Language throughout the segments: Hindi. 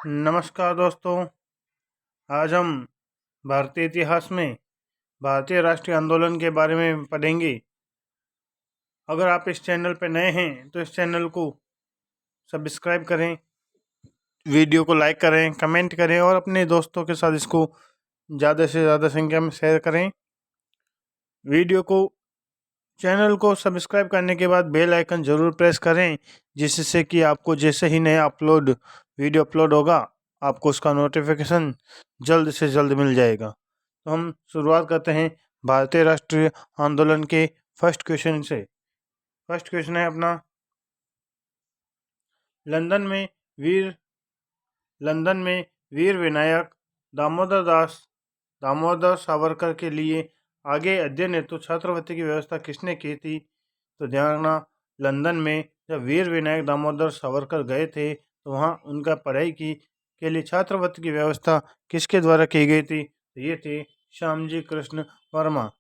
नमस्कार दोस्तों। आज हम भारतीय इतिहास में भारतीय राष्ट्रीय आंदोलन के बारे में पढ़ेंगे। अगर आप इस चैनल पर नए हैं तो इस चैनल को सब्सक्राइब करें, वीडियो को लाइक करें, कमेंट करें और अपने दोस्तों के साथ इसको ज़्यादा से ज़्यादा संख्या में शेयर करें। वीडियो को चैनल को सब्सक्राइब करने के बाद बेल आइकन ज़रूर प्रेस करें, जिससे कि आपको जैसे ही नया वीडियो अपलोड होगा आपको उसका नोटिफिकेशन जल्द से जल्द मिल जाएगा। तो हम शुरुआत करते हैं भारतीय राष्ट्रीय आंदोलन के फर्स्ट क्वेश्चन से। फर्स्ट क्वेश्चन है अपना, लंदन में वीर विनायक दामोदर सावरकर के लिए आगे अध्ययन हेतु छात्रवृत्ति की व्यवस्था किसने की थी? तो ध्यान रखना, लंदन में जब वीर विनायक दामोदर सावरकर गए थे तो वहाँ उनका पढ़ाई के लिए छात्रवृत्ति की व्यवस्था किसके द्वारा की गई थी? तो ये थे श्यामजी कृष्ण वर्मा।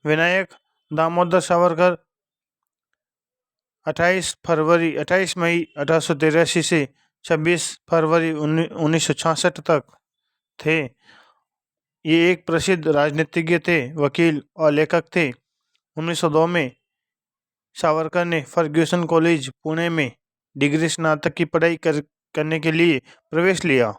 विनायक दामोदर सावरकर 28 मई 1883 से 26 फरवरी 1966 तक थे। ये एक प्रसिद्ध राजनीतिज्ञ थे, वकील और लेखक थे। 1902 में सावरकर ने फर्ग्यूसन कॉलेज पुणे में डिग्री स्नातक की पढ़ाई करने के लिए प्रवेश लिया।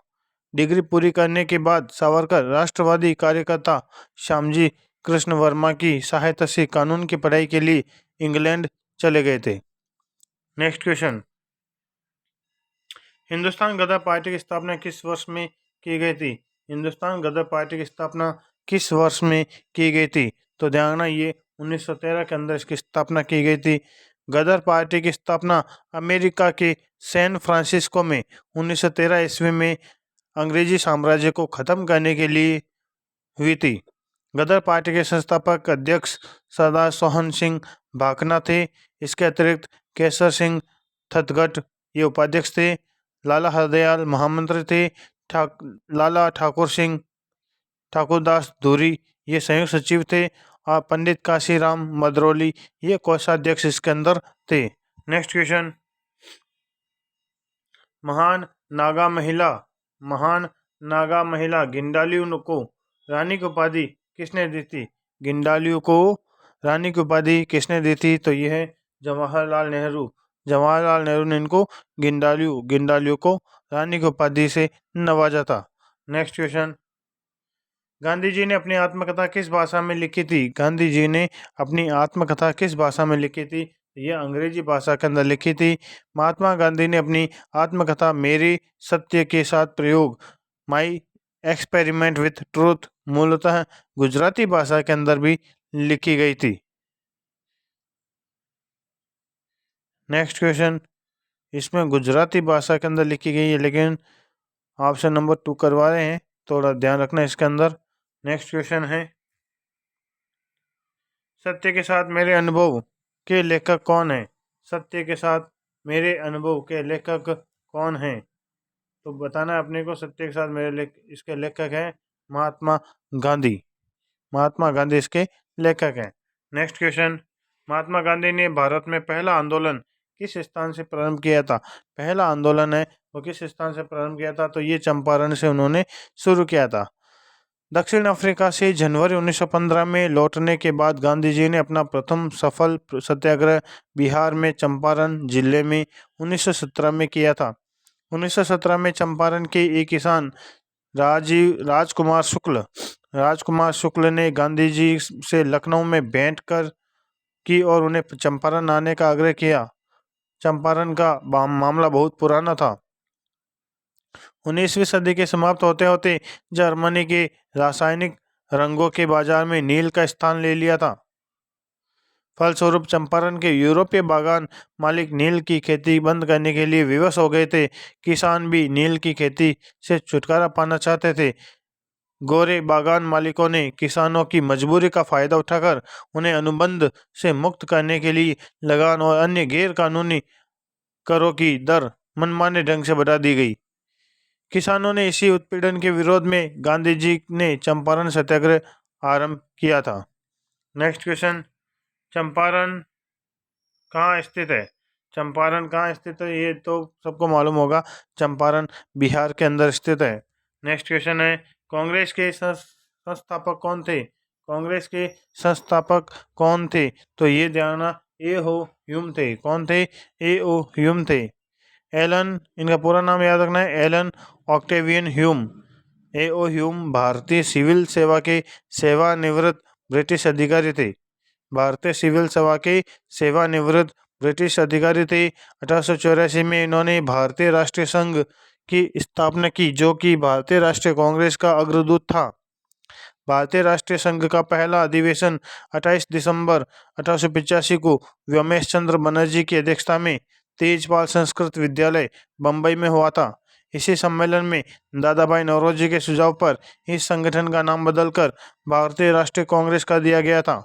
डिग्री पूरी करने के बाद सावरकर राष्ट्रवादी कार्यकर्ता श्यामजी कृष्ण वर्मा की सहायता से कानून की पढ़ाई के लिए इंग्लैंड चले गए थे। नेक्स्ट क्वेश्चन, हिंदुस्तान गदर पार्टी की स्थापना किस वर्ष में की गई थी? हिंदुस्तान गदर पार्टी की स्थापना किस वर्ष में की गई थी? तो ध्यान रखना, ये 1913 के अंदर इसकी स्थापना की गई थी। गदर पार्टी की स्थापना अमेरिका के सैन फ्रांसिस्को में 1913 ईस्वी में अंग्रेजी साम्राज्य को खत्म करने के लिए हुई थी। गदर पार्टी के संस्थापक अध्यक्ष सरदार सोहन सिंह भाकना थे। इसके अतिरिक्त केसर सिंह थतगट ये उपाध्यक्ष थे। लाला हरदयाल महामंत्री थे। लाला ठाकुरदास धूरी ये संयुक्त सचिव थे और पंडित काशीराम मदरौली ये कोषाध्यक्ष इसके अंदर थे। नेक्स्ट क्वेश्चन, महान नागा महिला गिंडालियू को रानी की उपाधि किसने दी थी? गिंडालियू को रानी की उपाधि किसने दी थी? तो यह है जवाहरलाल नेहरू ने इनको गिंडालियू को रानी की उपाधि से नवाजा था। नेक्स्ट क्वेश्चन, गांधी जी ने अपनी आत्मकथा किस भाषा में लिखी थी? गांधी जी ने अपनी आत्मकथा किस भाषा में लिखी थी? यह अंग्रेजी भाषा के अंदर लिखी थी। महात्मा गांधी ने अपनी आत्मकथा मेरे सत्य के साथ प्रयोग, माई एक्सपेरिमेंट विथ ट्रूथ, मूलतः गुजराती भाषा के अंदर भी लिखी गई थी। नेक्स्ट क्वेश्चन, इसमें गुजराती भाषा के अंदर लिखी गई है, लेकिन ऑप्शन नंबर 2 करवा रहे हैं, थोड़ा ध्यान रखना इसके अंदर। नेक्स्ट क्वेश्चन है, सत्य के साथ मेरे अनुभव के लेखक कौन है? सत्य के साथ मेरे अनुभव के लेखक कौन है? तो बताना है अपने को। सत्य के साथ इसके लेखक हैं महात्मा गांधी इसके लेखक हैं। नेक्स्ट क्वेश्चन, महात्मा गांधी ने भारत में पहला आंदोलन किस स्थान से प्रारंभ किया था? पहला आंदोलन है वो किस स्थान से प्रारंभ किया था? तो ये चंपारण से उन्होंने शुरू किया था। दक्षिण अफ्रीका से जनवरी 1915 में लौटने के बाद गांधी जी ने अपना प्रथम सफल सत्याग्रह बिहार में चंपारण जिले में 1917 में किया था। 1917 में चंपारण के एक किसान राजकुमार शुक्ल ने गांधी जी से लखनऊ में भेंट की और उन्हें चंपारण आने का आग्रह किया। चंपारण का मामला बहुत पुराना था। 19वीं सदी के समाप्त होते होते जर्मनी के रासायनिक रंगों के बाजार में नील का स्थान ले लिया था। फलस्वरूप चंपारण के यूरोपीय बागान मालिक नील की खेती बंद करने के लिए विवश हो गए थे। किसान भी नील की खेती से छुटकारा पाना चाहते थे। गोरे बागान मालिकों ने किसानों की मजबूरी का फायदा उठाकर उन्हें अनुबंध से मुक्त करने के लिए लगान और अन्य गैर कानूनी करों की दर मनमाने ढंग से बढ़ा दी गई। किसानों ने इसी उत्पीड़न के विरोध में गांधी जी ने चंपारण सत्याग्रह आरंभ किया था। नेक्स्ट क्वेश्चन, चंपारण कहाँ स्थित है? चंपारण कहाँ स्थित है, ये तो सबको मालूम होगा, चंपारण बिहार के अंदर स्थित है। नेक्स्ट क्वेश्चन है, कांग्रेस के संस्थापक कौन थे? कांग्रेस के संस्थापक कौन थे? तो ये ध्यान, ए ओ ह्यूम थे। कौन थे? ए ओ ह्यूम थे। एलन, इनका पूरा नाम याद रखना है, एलन ऑक्टेवियन ह्यूम। ए ओ ह्यूम भारतीय सिविल सेवा के सेवानिवृत्त ब्रिटिश अधिकारी थे। भारतीय सिविल सेवा के सेवानिवृत्त ब्रिटिश अधिकारी थे। 1884 में इन्होंने भारतीय राष्ट्रीय संघ की स्थापना की, जो कि भारतीय राष्ट्रीय कांग्रेस का अग्रदूत था। भारतीय राष्ट्रीय संघ का पहला अधिवेशन 28 दिसंबर 1885 को व्योमेश चंद्र बनर्जी की अध्यक्षता में तेजपाल संस्कृत विद्यालय बम्बई में हुआ था। इसी सम्मेलन में दादा भाई नौरोजी के सुझाव पर इस संगठन का नाम बदलकर भारतीय राष्ट्रीय कांग्रेस कर दिया गया था।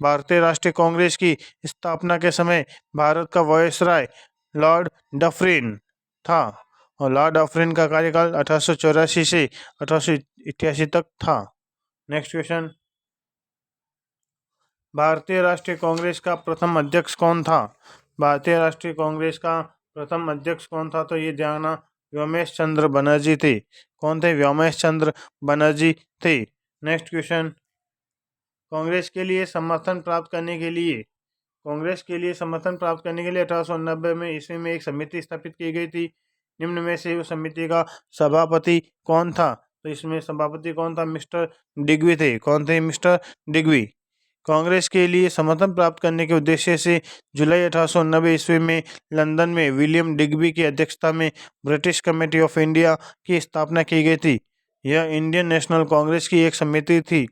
भारतीय राष्ट्रीय कांग्रेस की स्थापना के समय भारत का वायसराय लॉर्ड डफरिन था, और लॉर्ड डफरिन का कार्यकाल 1884 से 1888 तक था। नेक्स्ट क्वेश्चन, भारतीय राष्ट्रीय कांग्रेस का प्रथम अध्यक्ष कौन था? भारतीय राष्ट्रीय कांग्रेस का प्रथम अध्यक्ष कौन था? तो ये ध्यान, व्योमेश चंद्र बनर्जी थे। कौन थे? व्योमेश चंद्र बनर्जी थे। नेक्स्ट क्वेश्चन, कांग्रेस के लिए समर्थन प्राप्त करने के लिए 1889 में ईस्वी में एक समिति स्थापित की गई थी। निम्न में से उस समिति का सभापति कौन था? तो इसमें सभापति कौन था? मिस्टर डिग्वी थे। कौन थे? मिस्टर डिग्वी। कांग्रेस के लिए समर्थन प्राप्त करने के उद्देश्य से जुलाई 1890 ईस्वी में लंदन में विलियम डिग्बी की अध्यक्षता में ब्रिटिश कमेटी ऑफ इंडिया की स्थापना की गई थी। यह इंडियन नेशनल कांग्रेस की एक समिति थी।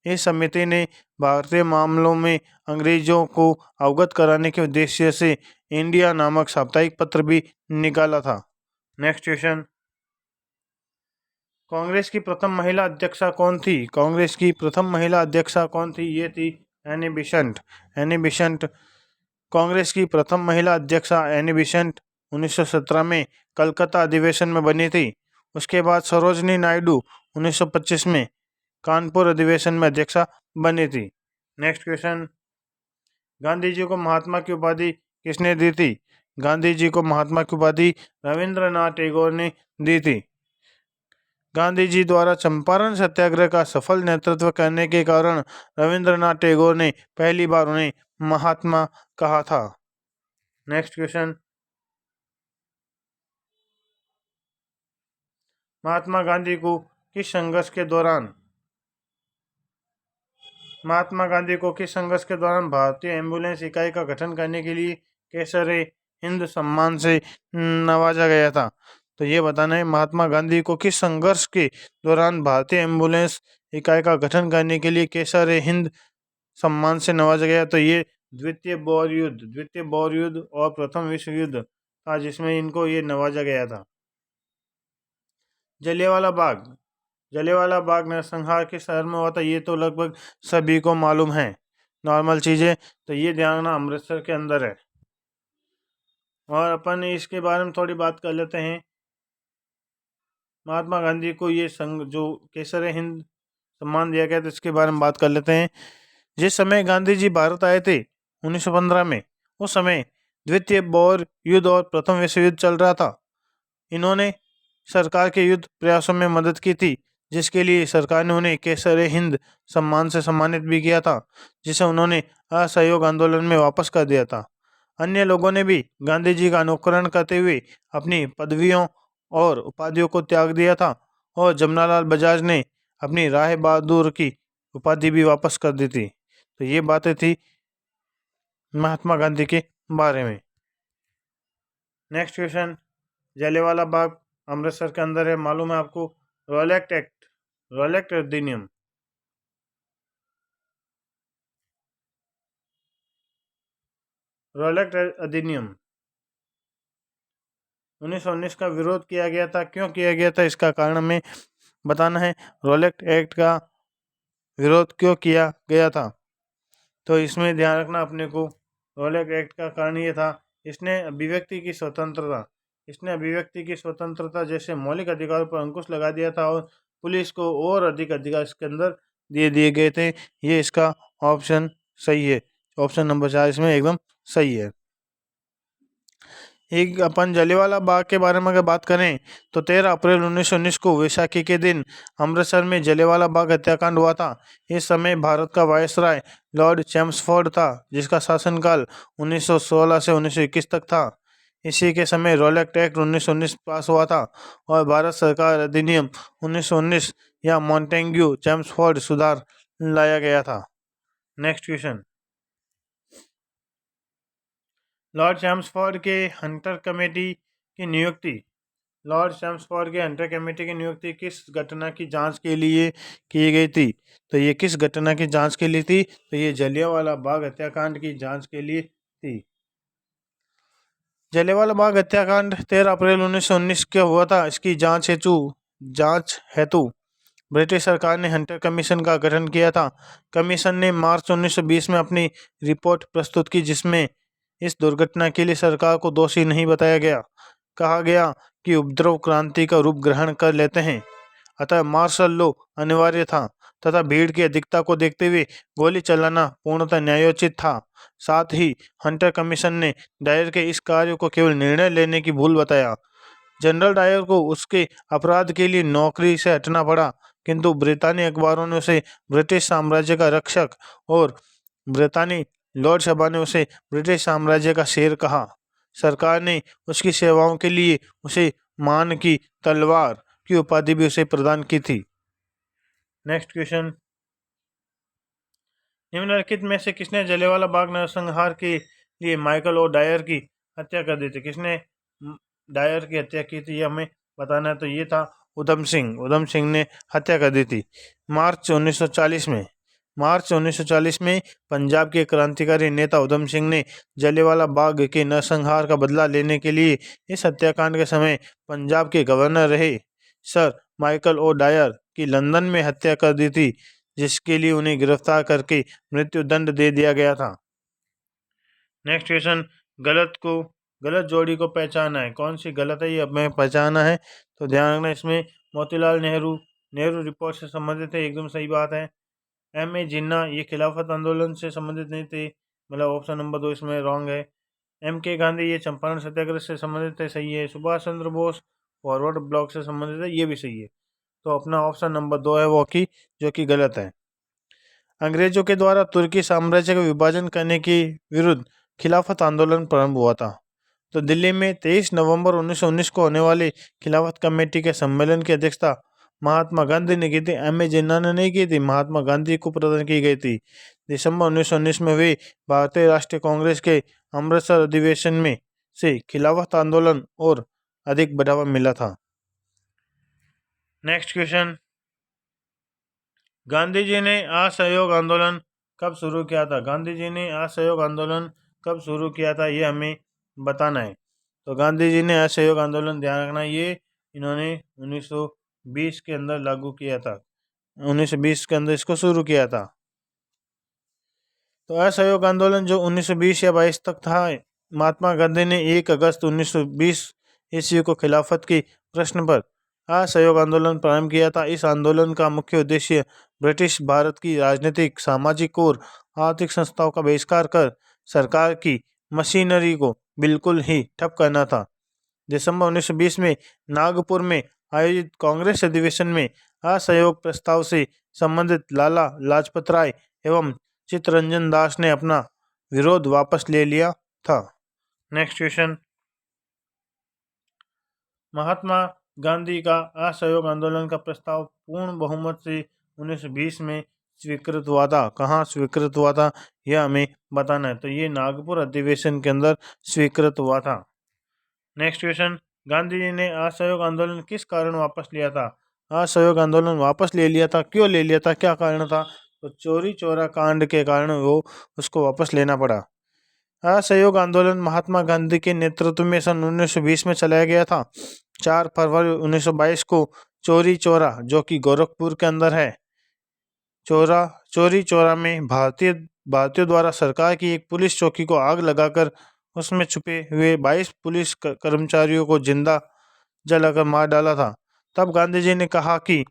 इस समिति ने भारतीय मामलों में अंग्रेजों को अवगत कराने के उद्देश्य से इंडिया नामक साप्ताहिक पत्र भी निकाला था। नेक्स्ट क्वेश्चन, कांग्रेस की प्रथम महिला अध्यक्षा कौन थी? कांग्रेस की प्रथम महिला अध्यक्षा कौन थी? ये थी Annie Besant. Annie Besant Congress की प्रथम महिला अध्यक्षा एनी बेसेंट 1917 में कलकत्ता अधिवेशन में बनी थी। उसके बाद सरोजनी नायडू 1925 में कानपुर अधिवेशन में अध्यक्षा बनी थी। नेक्स्ट क्वेश्चन, गांधी जी को महात्मा की उपाधि किसने दी थी? गांधी जी को महात्मा की उपाधि रविंद्रनाथ टैगोर ने दी थी। गांधी जी द्वारा चंपारण सत्याग्रह का सफल नेतृत्व करने के कारण रविंद्रनाथ टैगोर ने पहली बार उन्हें महात्मा कहा था। नेक्स्ट क्वेश्चन, महात्मा गांधी को किस संघर्ष के दौरान भारतीय एम्बुलेंस इकाई का गठन करने के लिए केसर हिंद सम्मान से नवाजा गया था? तो ये बताना है, महात्मा गांधी को किस संघर्ष के दौरान भारतीय एम्बुलेंस इकाई का गठन करने के लिए केसर हिंद सम्मान से नवाजा गया? तो ये द्वितीय बौर युद्ध और प्रथम विश्व युद्ध था, जिसमें इनको ये नवाजा गया था। जलियांवाला बाग नरसंहार किस शहर में हुआ था? ये तो लगभग सभी को मालूम है, नॉर्मल चीजें। तो ये ध्यान रखना, अमृतसर के अंदर है। और अपन इसके बारे में थोड़ी बात कर लेते हैं। महात्मा गांधी को ये संघ जो केसर हिंद सम्मान दिया गया था, इसके बारे में बात कर लेते हैं। जिस समय गांधी जी भारत आए थे 1915 में, उस समय द्वितीय बौर युद्ध और प्रथम विश्व युद्ध चल रहा था। इन्होंने सरकार के युद्ध प्रयासों में मदद की थी, जिसके लिए सरकार ने उन्हें केसर हिंद सम्मान से सम्मानित भी किया था, जिसे उन्होंने असहयोग आंदोलन में वापस कर दिया था। अन्य लोगों ने भी गांधी जी का अनुकरण करते हुए अपनी पदवियों और उपाधियों को त्याग दिया था, और जमनालाल बजाज ने अपनी राय बहादुर की उपाधि भी वापस कर दी थी। तो ये बातें थी महात्मा गांधी के बारे में। नेक्स्ट क्वेश्चन, जलियांवाला बाग अमृतसर के अंदर है, मालूम है आपको। रोलेक्ट अधिनियम रोलेक्ट अधिनियम 1919 का विरोध किया गया था। क्यों किया गया था, इसका कारण हमें बताना है। रोलेक्ट एक्ट का विरोध क्यों किया गया था? तो इसमें ध्यान रखना अपने को, रोलेक्ट एक्ट का कारण ये था, इसने अभिव्यक्ति की स्वतंत्रता जैसे मौलिक अधिकारों पर अंकुश लगा दिया था, और पुलिस को और अधिक अधिकार इसके अंदर दे दिए गए थे। ये इसका ऑप्शन सही है, ऑप्शन नंबर 4 इसमें एकदम सही है। एक अपन जलियांवाला बाग के बारे में अगर बात करें तो 13 अप्रैल 1919 को वैसाखी के दिन अमृतसर में जलियांवाला बाग हत्याकांड हुआ था। इस समय भारत का वायसराय लॉर्ड चैम्सफोर्ड था, जिसका शासनकाल 1916 से 1921 तक था। इसी के समय रॉलेट एक्ट 1919 पास हुआ था और भारत सरकार अधिनियम 1919 या मॉन्टेग्यू चैम्सफोर्ड सुधार लाया गया था। नेक्स्ट क्वेश्चन, लॉर्ड चैम्सफोर्ड के हंटर कमेटी की नियुक्ति। लॉर्ड चैम्सफोर्ड के हंटर कमेटी की नियुक्ति किस घटना की जांच के लिए की गई थी? तो ये किस घटना की जांच के लिए थी? तो ये जलियांवाला बाग हत्याकांड की जांच के लिए थी। जलियांवाला बाग हत्याकांड 13 अप्रैल 1919 को हुआ था। इसकी जांच हेतु ब्रिटिश सरकार ने हंटर कमीशन का गठन किया था। कमीशन ने मार्च 1920 में अपनी रिपोर्ट प्रस्तुत की, जिसमें इस दुर्घटना के लिए सरकार को दोषी नहीं बताया गया। कहा गया कि उपद्रव क्रांति का रूप ग्रहण कर लेते हैं, अतः मार्शल लॉ अनिवार्य था तथा भीड़ की अधिकता को देखते हुए गोली चलाना पूर्णतः न्यायोचित था। साथ ही हंटर कमीशन ने डायर के इस कार्य को केवल निर्णय लेने की भूल बताया। जनरल डायर को उसके अपराध के लिए नौकरी से हटना पड़ा, किंतु ब्रितानी अखबारों ने उसे ब्रिटिश साम्राज्य का रक्षक और ब्रितानी लॉर्ड सभा ने उसे ब्रिटिश साम्राज्य का शेर कहा। सरकार ने उसकी सेवाओं के लिए उसे मान की तलवार की उपाधि भी उसे प्रदान की थी। नेक्स्ट क्वेश्चन, निम्नलिखित में से किसने जलियांवाला बाग नरसंहार के लिए माइकल ओ डायर की हत्या कर दी थी? किसने डायर की हत्या की थी, ये हमें बताना है। तो ये था उधम सिंह ने हत्या कर दी थी मार्च 1940 में पंजाब के क्रांतिकारी नेता उधम सिंह ने जलियांवाला बाग के नरसंहार का बदला लेने के लिए इस हत्याकांड के समय पंजाब के गवर्नर रहे सर माइकल ओ डायर की लंदन में हत्या कर दी थी, जिसके लिए उन्हें गिरफ्तार करके मृत्यु दंड दे दिया गया था। नेक्स्ट क्वेश्चन, गलत जोड़ी को पहचाना है। कौन सी गलत है, ये हमें पहचाना है। तो ध्यान रखना, इसमें मोतीलाल नेहरू रिपोर्ट से संबंधित है, एकदम सही बात है। M.A. जिन्ना ये खिलाफत आंदोलन से संबंधित नहीं थे, मतलब ऑप्शन नंबर 2 इसमें रॉन्ग है। M.K. गांधी ये चंपारण सत्याग्रह से संबंधित है, सही है। सुभाष चंद्र बोस फॉरवर्ड ब्लॉक से संबंधित है, ये भी सही है। तो अपना ऑप्शन नंबर 2 है वो की जो कि गलत है। अंग्रेजों के द्वारा तुर्की साम्राज्य का विभाजन करने के विरुद्ध खिलाफत आंदोलन प्रारंभ हुआ था। तो दिल्ली में 23 नवंबर 1919 को होने वाले खिलाफत कमेटी के सम्मेलन की अध्यक्षता महात्मा गांधी ने की थी। M.A. जिन्ना ने नहीं की थी, महात्मा गांधी को प्रदान की गई थी। दिसंबर 1919 में वे भारतीय राष्ट्रीय कांग्रेस के अमृतसर अधिवेशन में से खिलाफत आंदोलन और अधिक बढ़ावा मिला था। नेक्स्ट क्वेश्चन, गांधी जी ने असहयोग आंदोलन कब शुरू किया था? गांधी जी ने असहयोग आंदोलन कब शुरू किया था, ये हमें बताना है। तो गांधी जी ने असहयोग आंदोलन, ध्यान रखना, ये इन्होंने 1920 के अंदर लागू किया था। 1920 के अंदर इसको शुरू किया था। तो असहयोग आंदोलन जो 1920 या 22 तक था, महात्मा गांधी ने 1 अगस्त 1920 ईस्वी को खिलाफत की प्रश्न पर असहयोग आंदोलन प्रारंभ किया था। इस आंदोलन का मुख्य उद्देश्य ब्रिटिश भारत की राजनीतिक, सामाजिक और आर्थिक संस्थाओं का बहिष्कार कर सरकार की मशीनरी को बिल्कुल ही ठप करना था। दिसंबर 1920 में नागपुर में आयोजित कांग्रेस अधिवेशन में असहयोग प्रस्ताव से संबंधित लाला लाजपत राय एवं चित्तरंजन दास ने अपना विरोध वापस ले लिया था। नेक्स्ट क्वेश्चन, महात्मा गांधी का असहयोग आंदोलन का प्रस्ताव पूर्ण बहुमत से 1920 में स्वीकृत हुआ था। कहाँ स्वीकृत हुआ था, यह हमें बताना है। तो ये नागपुर अधिवेशन के अंदर स्वीकृत हुआ था। नेक्स्ट क्वेश्चन, गांधी जी ने असहयोग आंदोलन किस कारण वापस लिया था? असहयोग आंदोलन वापस ले लिया था, क्यों ले लिया था, क्या कारण था? तो चोरी चौरा कांड के कारण वो उसको वापस लेना पड़ा। असहयोग आंदोलन महात्मा गांधी के नेतृत्व में सन 1920 में चलाया गया था। 4 फरवरी 1922 को चोरी चौरा, जो कि गोरखपुर के अंदर है, चोरी चौरा में भारतीयों द्वारा सरकार की एक पुलिस चौकी को आग लगाकर उसमें छुपे हुए 22 पुलिस कर्मचारियों को जिंदा जलाकर मार डाला था। तब गांधी जी ने कहा कि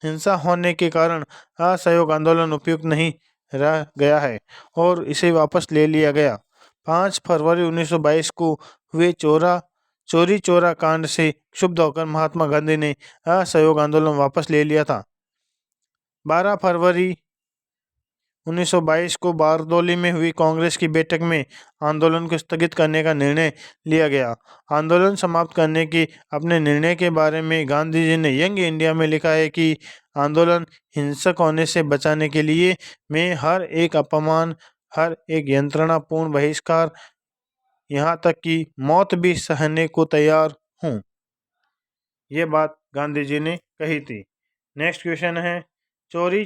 हिंसा होने के कारण असहयोग आंदोलन उपयुक्त नहीं रह गया है और इसे वापस ले लिया गया। 5 फरवरी 1922 को हुए चोरी चोरा कांड से क्षुब्ध होकर महात्मा गांधी ने असहयोग आंदोलन वापस ले लिया था। 12 फरवरी 1922 को बारदौली में हुई कांग्रेस की बैठक में आंदोलन को स्थगित करने का निर्णय लिया गया। आंदोलन समाप्त करने के अपने निर्णय के बारे में गांधी जी ने यंग इंडिया में लिखा है कि आंदोलन हिंसक होने से बचाने के लिए मैं हर एक अपमान, हर एक यंत्रणापूर्ण बहिष्कार, यहाँ तक कि मौत भी सहने को तैयार हूँ। ये बात गांधी जी ने कही थी। नेक्स्ट क्वेश्चन है, चोरी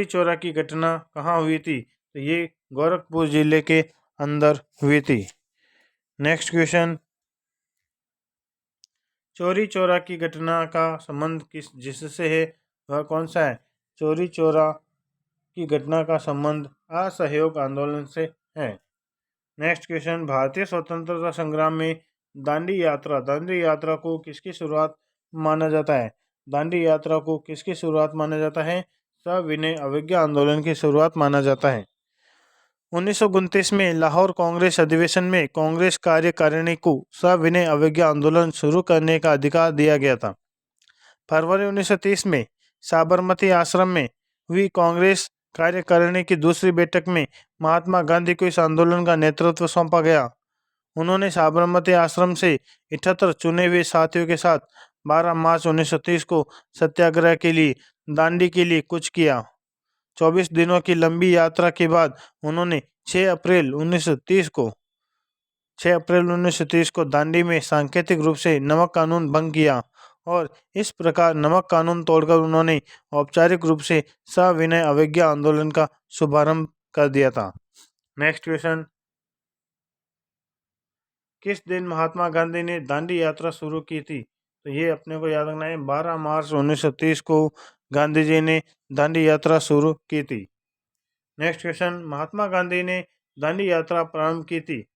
चोरा की घटना कहाँ हुई थी? तो ये गोरखपुर जिले के अंदर हुई थी। नेक्स्ट क्वेश्चन, चोरी चोरा की घटना का संबंध जिससे है वह कौन सा है? चोरी चोरा की घटना का संबंध असहयोग आंदोलन से है। नेक्स्ट क्वेश्चन, भारतीय स्वतंत्रता संग्राम में दांडी यात्रा को किसकी शुरुआत माना जाता है? दांडी यात्रा को किसकी शुरुआत माना जाता है? सविनय अवज्ञा आंदोलन की शुरुआत माना जाता है। 1929 में लाहौर कांग्रेस अधिवेशन में कांग्रेस कार्यकारिणी को सविनय अवज्ञा आंदोलन शुरू करने का अधिकार दिया गया था। फरवरी 1930 में साबरमती आश्रम में हुई कांग्रेस कार्यकारिणी की दूसरी बैठक में महात्मा गांधी को इस आंदोलन का नेतृत्व सौंपा गया। उन्होंने साबरमती आश्रम से 78 चुने हुए साथियों के साथ 12 मार्च 1930 को सत्याग्रह के लिए दांडी के लिए कूच किया। 24 दिनों की लंबी यात्रा के बाद उन्होंने 6 अप्रैल 1930 को दांडी में सांकेतिक रूप से नमक कानून भंग किया और इस प्रकार नमक कानून तोड़कर उन्होंने औपचारिक रूप से सविनय अवज्ञा आंदोलन का शुभारंभ कर दिया था। नेक्स्ट क्वेश्चन, किस दिन महात्मा गांधी ने दांडी यात्रा शुरू की थी? तो ये अपने को याद रखना है, 12 मार्च 1930 को गांधी जी ने दांडी यात्रा शुरू की थी। नेक्स्ट क्वेश्चन, महात्मा गांधी ने दांडी यात्रा प्रारंभ की थी,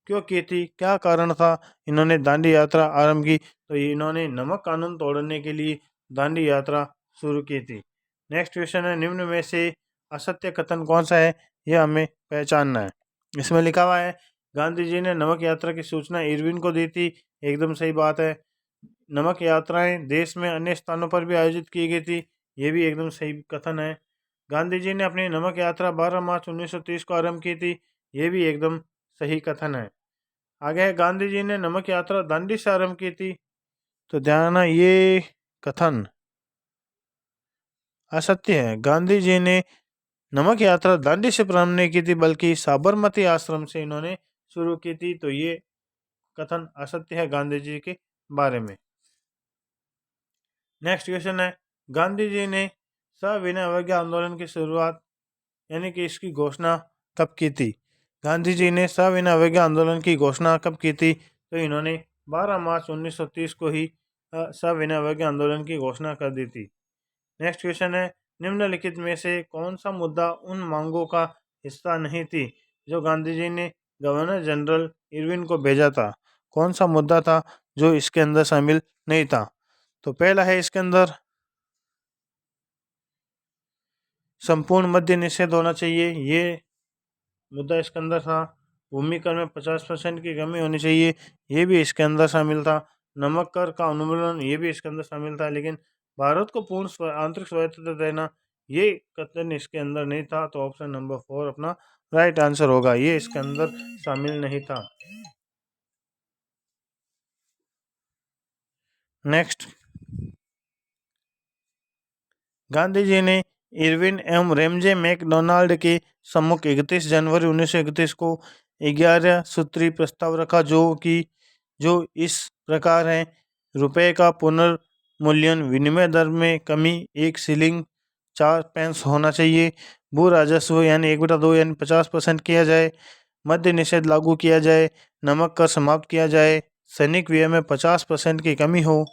क्यों की थी, क्या कारण था इन्होंने दांडी यात्रा आरंभ की? तो इन्होंने नमक कानून तोड़ने के लिए दांडी यात्रा शुरू की थी। नेक्स्ट क्वेश्चन है, निम्न में से असत्य कथन कौन सा है? यह हमें पहचानना है। इसमें लिखा हुआ है, गांधी जी ने नमक यात्रा की सूचना इरविन को दी थी। एकदम सही बात है। नमक यात्राएं देश में अन्य स्थानों पर भी आयोजित की गई थी। ये भी एकदम सही कथन है। गांधी जी ने अपनी नमक यात्रा 12 मार्च 1930 को आरंभ की थी। ये भी एकदम सही कथन है। आगे है, गांधी जी ने नमक यात्रा दांडी से आरंभ की थी। तो ध्यान, ये कथन असत्य है। गांधी जी ने नमक यात्रा दांडी से प्रारंभ नहीं की थी, बल्कि साबरमती आश्रम से इन्होंने शुरू की थी। तो ये कथन असत्य है गांधी जी के बारे में। नेक्स्ट क्वेश्चन है, गांधी जी ने सविनय अवज्ञा आंदोलन की शुरुआत यानी कि इसकी घोषणा कब की थी? गांधी जी ने सविनय अवज्ञा आंदोलन की घोषणा कब की थी? तो इन्होंने 12 मार्च 1930 को ही सविनय अवज्ञा आंदोलन की घोषणा कर दी थी। नेक्स्ट क्वेश्चन है, निम्नलिखित में से कौन सा मुद्दा उन मांगों का हिस्सा नहीं थी जो गांधी जी ने गवर्नर जनरल इरविन को भेजा था? कौन सा मुद्दा था जो इसके अंदर शामिल नहीं था? तो पहला है इसके अंदर संपूर्ण मद्य निषेध होना चाहिए, ये मुद्दा इसके अंदर था। भूमि कर में 50% की कमी होनी चाहिए, ये भी इसके अंदर शामिल था। नमक कर का उन्मूलन, ये भी इसके अंदर शामिल था। लेकिन भारत को पूर्ण आंतरिक स्वायत्तता देना, ये कथन इसके अंदर नहीं था। तो ऑप्शन नंबर 4 अपना राइट आंसर होगा, ये इसके अंदर शामिल नहीं था। नेक्स्ट, गांधी जी ने इरविन एवं रेमजे मैकडोनाल्ड के सम्मुख 31 जनवरी 1931 को 11 सूत्री प्रस्ताव रखा, जो इस प्रकार है, रुपए का पुनर्मूल्यन, विनिमय दर में कमी, 1 शिलिंग 4 पैंस होना चाहिए, भू राजस्व यानी 1/2 यानी 50% किया जाए, मद्य निषेध लागू किया जाए, नमक कर समाप्त किया जाए, सैनिक व्यय में 50% की कमी हो।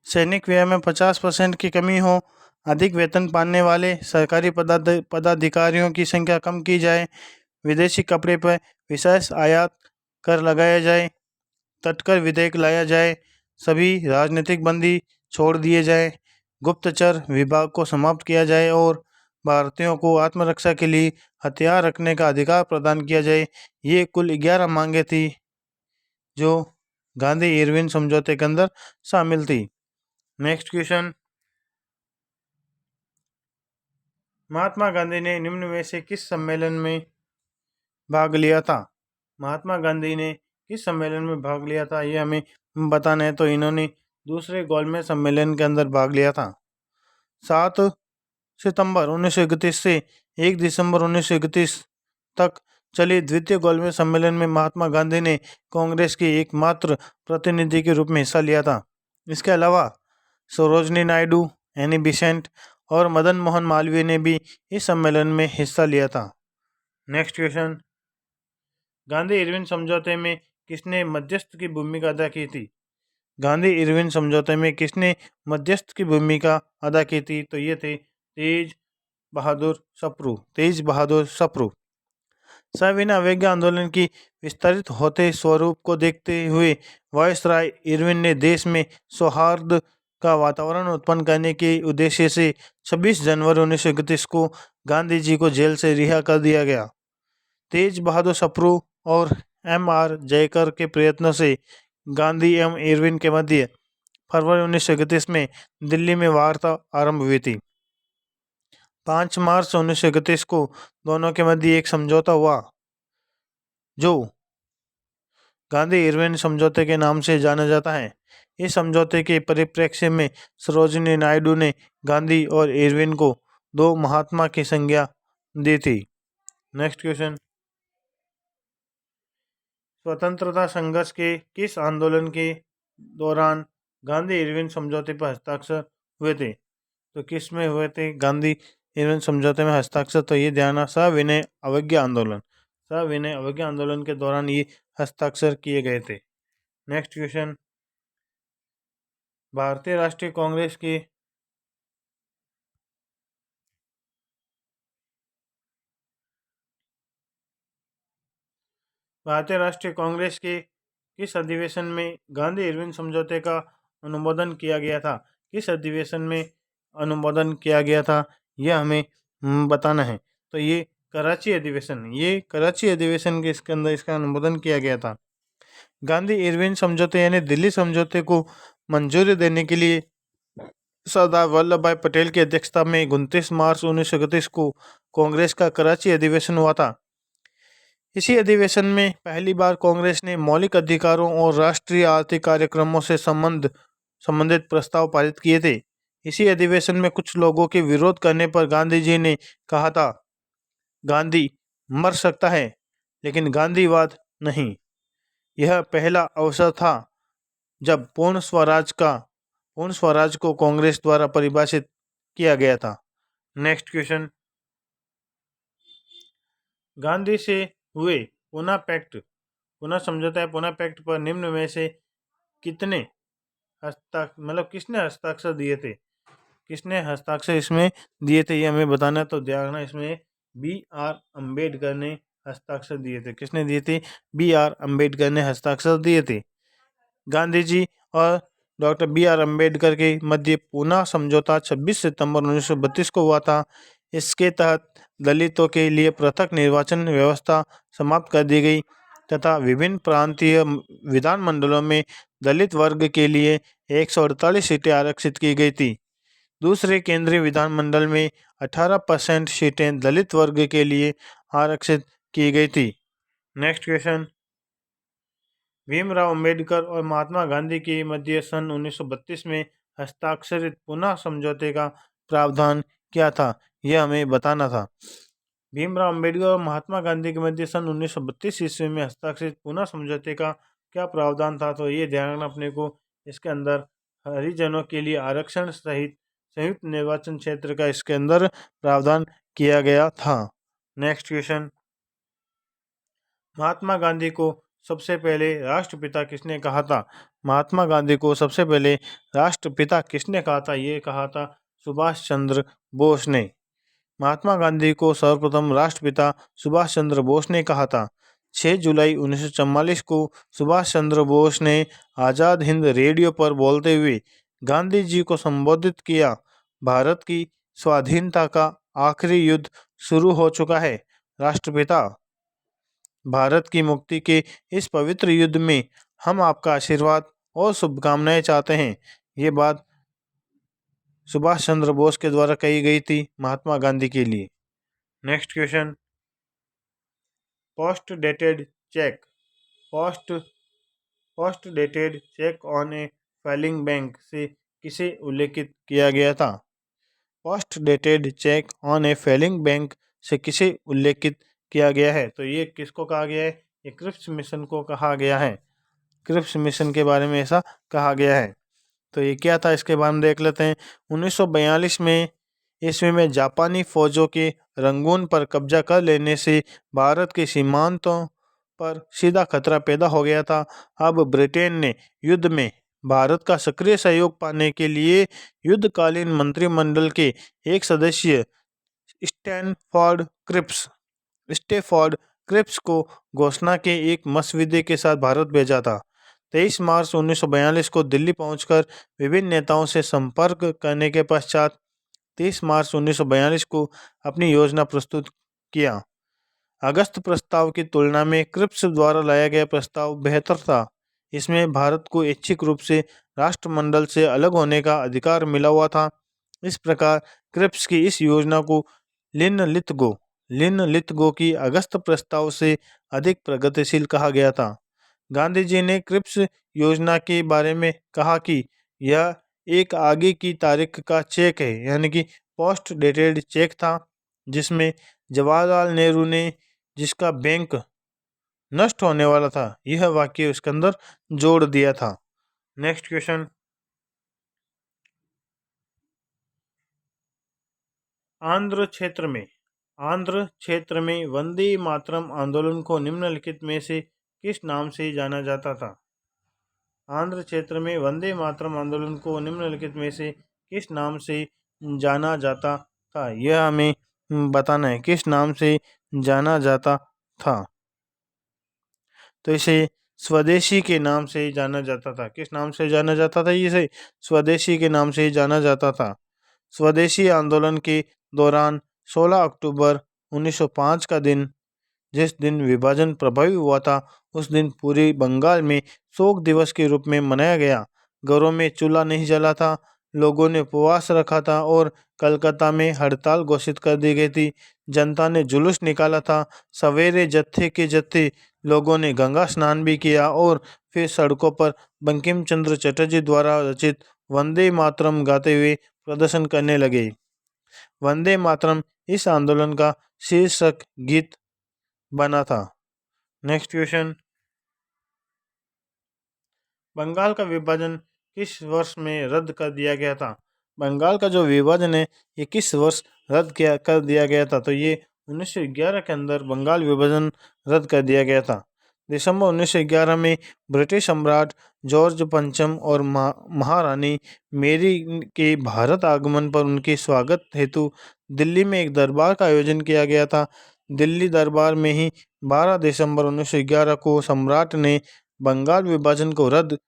सैनिक व्यय में 50% की कमी हो, अधिक वेतन पाने वाले सरकारी पदाधिकारियों की संख्या कम की जाए, विदेशी कपड़े पर विशेष आयात कर लगाया जाए, तटकर विधेयक लाया जाए, सभी राजनीतिक बंदी छोड़ दिए जाए, गुप्तचर विभाग को समाप्त किया जाए और भारतीयों को आत्मरक्षा के लिए हथियार रखने का अधिकार प्रदान किया जाए। ये कुल 11 मांगे थी जो गांधी इरविन समझौते के अंदर शामिल थी। नेक्स्ट क्वेश्चन, महात्मा गांधी ने निम्न में से किस सम्मेलन में भाग लिया था? महात्मा गांधी ने किस सम्मेलन में भाग लिया था ये हमें बताना है। तो इन्होंने दूसरे गोलमेज सम्मेलन के अंदर भाग लिया था। 7 सितंबर 1931 से 1 दिसंबर 1931 तक चले द्वितीय गोलमेज सम्मेलन में महात्मा गांधी ने कांग्रेस के एकमात्र प्रतिनिधि के रूप में हिस्सा लिया था। इसके अलावा सरोजनी नायडू, एनी बेसेंट और मदन मोहन मालवीय ने भी इस सम्मेलन में हिस्सा लिया था। नेक्स्ट क्वेश्चन, गांधी इरविन समझौते में किसने मध्यस्थ की भूमिका अदा की थी? गांधी इरविन समझौते में किसने मध्यस्थ की भूमिका अदा की थी? तो ये थे तेज बहादुर सप्रू। सविनय अवज्ञा आंदोलन की विस्तारित होते स्वरूप को देखते हुए वायसराय इरविन ने देश में सौहार्द का वातावरण उत्पन्न करने के उद्देश्य से 26 जनवरी 1931 को गांधी जी को जेल से रिहा कर दिया गया। तेज बहादुर सप्रू और M.R. जयकर के प्रयत्नों से गांधी एवं इरविन के मध्य फरवरी 1931 में दिल्ली में वार्ता आरंभ हुई थी। 5 मार्च 1931 को दोनों के मध्य एक समझौता हुआ जो गांधी इरविन समझौते के नाम से जाना जाता है। इस समझौते के परिप्रेक्ष्य में सरोजिनी नायडू ने गांधी और इरविन को 2 महात्मा की संज्ञा दी थी। नेक्स्ट क्वेश्चन, स्वतंत्रता संघर्ष के किस आंदोलन के दौरान गांधी इरविन समझौते पर हस्ताक्षर हुए थे? तो किस में हुए थे गांधी इरविन समझौते में हस्ताक्षर? तो ये ध्यान, सविनय अवज्ञा आंदोलन के दौरान ये हस्ताक्षर किए गए थे। नेक्स्ट क्वेश्चन, भारतीय राष्ट्रीय कांग्रेस के किस अधिवेशन में गांधी इरविन समझौते का अनुमोदन किया गया था? किस अधिवेशन में अनुमोदन किया गया था यह हमें बताना है। तो ये कराची अधिवेशन के इसके अंदर इसका अनुमोदन किया गया था। गांधी इरविन समझौते यानी दिल्ली समझौते को मंजूरी देने के लिए सरदार वल्लभ भाई पटेल की अध्यक्षता में 29 मार्च 1931 को कांग्रेस का कराची अधिवेशन हुआ था। इसी अधिवेशन में पहली बार कांग्रेस ने मौलिक अधिकारों और राष्ट्रीय आर्थिक कार्यक्रमों से संबंधित प्रस्ताव पारित किए थे। इसी अधिवेशन में कुछ लोगों के विरोध करने पर गांधी जी ने कहा था, गांधी मर सकता है लेकिन गांधीवाद नहीं। यह पहला अवसर था जब पूर्ण स्वराज को कांग्रेस द्वारा परिभाषित किया गया था। नेक्स्ट क्वेश्चन, गांधी से हुए पुनः समझौता या पुनः पैक्ट पर निम्न में से किसने हस्ताक्षर दिए थे? किसने हस्ताक्षर इसमें दिए थे ये हमें बताना। तो ध्यान रखना, इसमें B.R. अम्बेडकर ने हस्ताक्षर दिए थे। किसने दिए थे? B.R. अम्बेडकर ने हस्ताक्षर दिए थे। गांधी जी और डॉक्टर B.R. अम्बेडकर के मध्य पुनः समझौता 26 सितंबर 1932 को हुआ था। इसके तहत दलितों के लिए पृथक निर्वाचन व्यवस्था समाप्त कर दी गई तथा विभिन्न प्रांतीय विधानमंडलों में दलित वर्ग के लिए 148 सीटें आरक्षित की गई थी। दूसरे केंद्रीय विधानमंडल में 18% सीटें दलित वर्ग के लिए आरक्षित की गई थी। नेक्स्ट क्वेश्चन, भीमराव अंबेडकर और महात्मा गांधी के मध्य सन 1932 में हस्ताक्षरित पुनः समझौते का प्रावधान क्या था यह हमें बताना था। भीमराव अंबेडकर और महात्मा गांधी के मध्य सन 1932 ईस्वी में हस्ताक्षरित पुनः समझौते का क्या प्रावधान था? तो ये ध्यान रखना अपने को, इसके अंदर हरिजनों के लिए आरक्षण सहित संयुक्त निर्वाचन क्षेत्र का इसके अंदर प्रावधान किया गया था। नेक्स्ट क्वेश्चन, महात्मा गांधी को सबसे पहले राष्ट्रपिता किसने कहा था? महात्मा गांधी को सबसे पहले राष्ट्रपिता किसने कहा था? ये कहा था सुभाष चंद्र बोस ने। महात्मा गांधी को सर्वप्रथम राष्ट्रपिता सुभाष चंद्र बोस ने कहा था। 6 जुलाई 1944 को सुभाष चंद्र बोस ने आज़ाद हिंद रेडियो पर बोलते हुए गांधी जी को संबोधित किया भारत की स्वाधीनता का आखिरी युद्ध शुरू हो चुका है। राष्ट्रपिता, भारत की मुक्ति के इस पवित्र युद्ध में हम आपका आशीर्वाद और शुभकामनाएं चाहते हैं। ये बात सुभाष चंद्र बोस के द्वारा कही गई थी महात्मा गांधी के लिए। Next question, post dated cheque. Post post dated cheque on a failing bank से किसे उल्लेखित किया गया था? Post dated cheque on a failing bank से किसे उल्लेखित किया गया है? तो ये किसको कहा गया है? ये क्रिप्स मिशन को कहा गया है। क्रिप्स मिशन के बारे में ऐसा कहा गया है। तो ये क्या था, इसके बारे में देख लेते हैं। 1942 में ईस्वी में जापानी फौजों के रंगून पर कब्जा कर लेने से भारत के सीमांतों पर सीधा खतरा पैदा हो गया था। अब ब्रिटेन ने युद्ध में भारत का सक्रिय सहयोग पाने के लिए युद्धकालीन मंत्रिमंडल के एक सदस्य स्टेफोर्ड क्रिप्स को घोषणा के एक मसविदे के साथ भारत भेजा था। 23 मार्च 1942 को दिल्ली पहुंचकर विभिन्न नेताओं से संपर्क करने के पश्चात 30 मार्च 1942 को अपनी योजना प्रस्तुत किया। अगस्त प्रस्ताव की तुलना में क्रिप्स द्वारा लाया गया प्रस्ताव बेहतर था। इसमें भारत को ऐच्छिक रूप से राष्ट्रमंडल से अलग होने का अधिकार मिला हुआ था। इस प्रकार क्रिप्स की इस योजना को लिन लिथगो की अगस्त प्रस्ताव से अधिक प्रगतिशील कहा गया था। गांधी जी ने क्रिप्स योजना के बारे में कहा कि यह एक आगे की तारीख का चेक है, यानी कि पोस्ट डेटेड चेक था, जिसमें जवाहरलाल नेहरू ने जिसका बैंक नष्ट होने वाला था, यह वाक्य उसके अंदर जोड़ दिया था। नेक्स्ट क्वेश्चन, आंध्र क्षेत्र में वंदे मातरम आंदोलन को निम्नलिखित में से किस नाम से जाना जाता था? आंध्र क्षेत्र में वंदे मातरम आंदोलन को निम्नलिखित में से किस नाम से जाना जाता था? यह हमें बताना है, किस नाम से जाना जाता था। तो इसे स्वदेशी के नाम से जाना जाता था। किस नाम से जाना जाता था? इसे स्वदेशी के नाम से जाना जाता था। स्वदेशी आंदोलन के दौरान 16 अक्टूबर 1905 का दिन, जिस दिन विभाजन प्रभावी हुआ था, उस दिन पूरे बंगाल में शोक दिवस के रूप में मनाया गया। घरों में चूल्हा नहीं जला था, लोगों ने उपवास रखा था और कलकत्ता में हड़ताल घोषित कर दी गई थी। जनता ने जुलूस निकाला था। सवेरे जत्थे के जत्थे लोगों ने गंगा स्नान भी किया और फिर सड़कों पर बंकिम चंद्र चटर्जी द्वारा रचित वंदे मातरम गाते हुए प्रदर्शन करने लगे। वंदे मातरम इस आंदोलन का शीर्षक गीत बना था। नेक्स्ट क्वेश्चन, बंगाल का विभाजन किस वर्ष में रद्द कर दिया गया था? बंगाल का जो विभाजन है, ये किस वर्ष कर दिया गया था? तो ये 1911 के अंदर बंगाल विभाजन रद्द कर दिया गया था। दिसंबर 1911 में ब्रिटिश सम्राट जॉर्ज पंचम और महारानी मेरी के भारत आगमन पर उनके स्वागत हेतु दिल्ली में एक दरबार का आयोजन किया गया था। दिल्ली दरबार में ही 12 दिसंबर 1911 को सम्राट ने बंगाल विभाजन को रद्द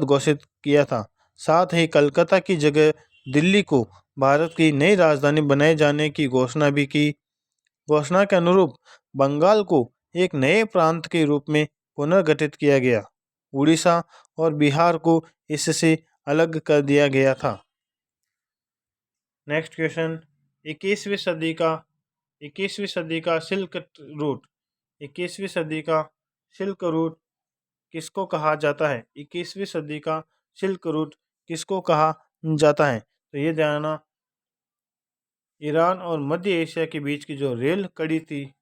घोषित किया था। साथ ही कलकत्ता की जगह दिल्ली को भारत की नई राजधानी बनाए जाने की घोषणा भी की। घोषणा के अनुरूप बंगाल को एक नए प्रांत के रूप में पुनर्गठित किया गया। उड़ीसा और बिहार को इससे अलग कर दिया गया था। नेक्स्ट क्वेश्चन, 21वीं सदी का सिल्क रूट। 21वीं सदी का सिल्क रूट किसको कहा जाता है? 21वीं सदी का सिल्क रूट किसको कहा जाता है? तो ये जानना, ईरान और मध्य एशिया के बीच की जो रेल कड़ी थी,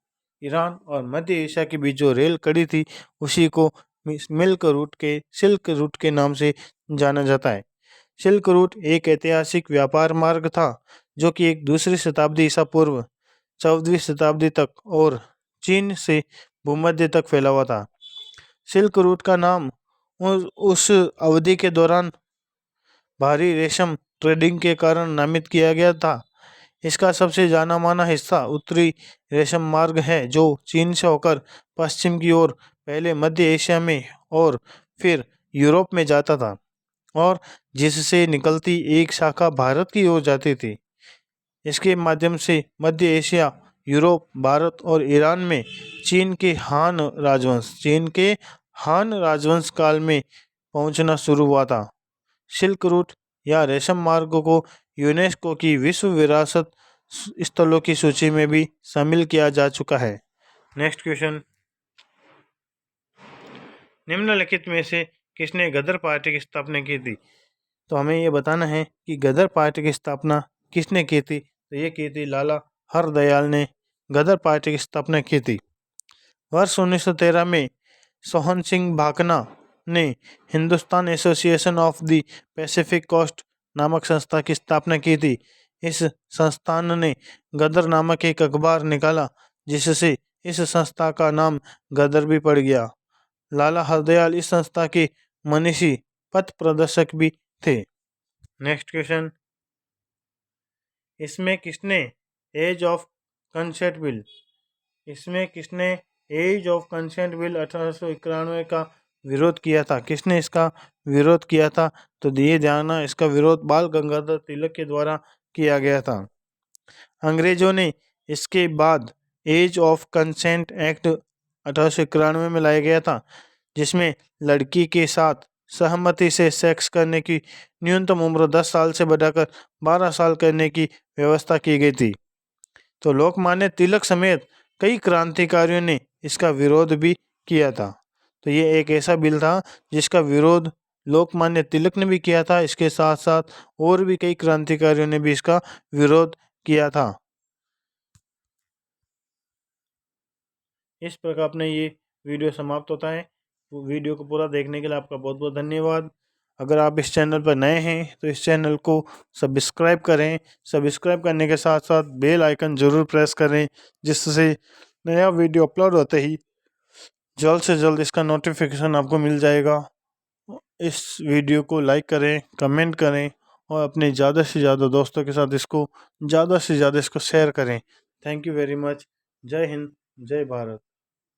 ईरान और मध्य एशिया के बीच जो रेल कड़ी थी, उसी को सिल्क रूट के नाम से जाना जाता है। सिल्क रूट एक ऐतिहासिक व्यापार मार्ग था जो कि एक दूसरी शताब्दी ईसा पूर्व 14वीं शताब्दी तक और चीन से भूमध्य तक फैला हुआ था। सिल्क रूट का नाम उस अवधि के दौरान भारी रेशम ट्रेडिंग के कारण नामित किया गया था। इसका सबसे जाना माना हिस्सा उत्तरी रेशम मार्ग है, जो चीन से होकर पश्चिम की ओर पहले मध्य एशिया में और फिर यूरोप में जाता था। और जिससे निकलती एक शाखा भारत की ओर जाती थी। इसके माध्यम से मध्य एशिया, यूरोप, भारत और ईरान में चीन के हान राजवंश काल में पहुंचना शुरू हुआ था। सिल्क रूट या रेशम मार्ग को यूनेस्को की विश्व विरासत स्थलों की सूची में भी शामिल किया जा चुका है। नेक्स्ट क्वेश्चन, निम्नलिखित में से किसने गदर पार्टी की स्थापना की थी? तो हमें ये बताना है कि गदर पार्टी की स्थापना किसने की थी। तो ये की थी लाला हरदयाल ने गदर पार्टी की स्थापना की थी। वर्ष 1913 में सोहन सिंह भाकना ने Hindustan association of the Pacific coast नामक संस्था की स्थापना की थी। इस संस्थान ने गदर नामक एक अखबार निकाला, जिससे इस संस्था का नाम गदर भी पड़ गया। लाला हरदयाल इस संस्था के मनीषी पथ प्रदर्शक भी थे। नेक्स्ट क्वेश्चन, इसमें किसने age of consent bill age of consent bill 1891 का विरोध किया था? किसने इसका विरोध किया था? तो दिए जानना, इसका विरोध बाल गंगाधर तिलक के द्वारा किया गया था। अंग्रेजों ने इसके बाद एज ऑफ कंसेंट एक्ट 1891 में लाया गया था, जिसमें लड़की के साथ सहमति से सेक्स करने की न्यूनतम उम्र 10 साल से बढ़ाकर 12 साल करने की व्यवस्था की गई थी। तो लोकमान्य तिलक समेत कई क्रांतिकारियों ने इसका विरोध भी किया था। तो ये एक ऐसा बिल था जिसका विरोध लोकमान्य तिलक ने भी किया था। इसके साथ साथ और भी कई क्रांतिकारियों ने भी इसका विरोध किया था। इस प्रकार अपने ये वीडियो समाप्त होता है। वीडियो को पूरा देखने के लिए आपका बहुत बहुत धन्यवाद। अगर आप इस चैनल पर नए हैं तो इस चैनल को सब्सक्राइब करें। सब्सक्राइब करने के साथ साथ बेल आइकन ज़रूर प्रेस करें, जिससे नया वीडियो अपलोड होते ही जल्द से जल्द इसका नोटिफिकेशन आपको मिल जाएगा। इस वीडियो को लाइक करें, कमेंट करें और अपने ज़्यादा से ज़्यादा दोस्तों के साथ ज़्यादा से ज़्यादा इसको शेयर करें। Thank you very much. जय हिंद, जय भारत।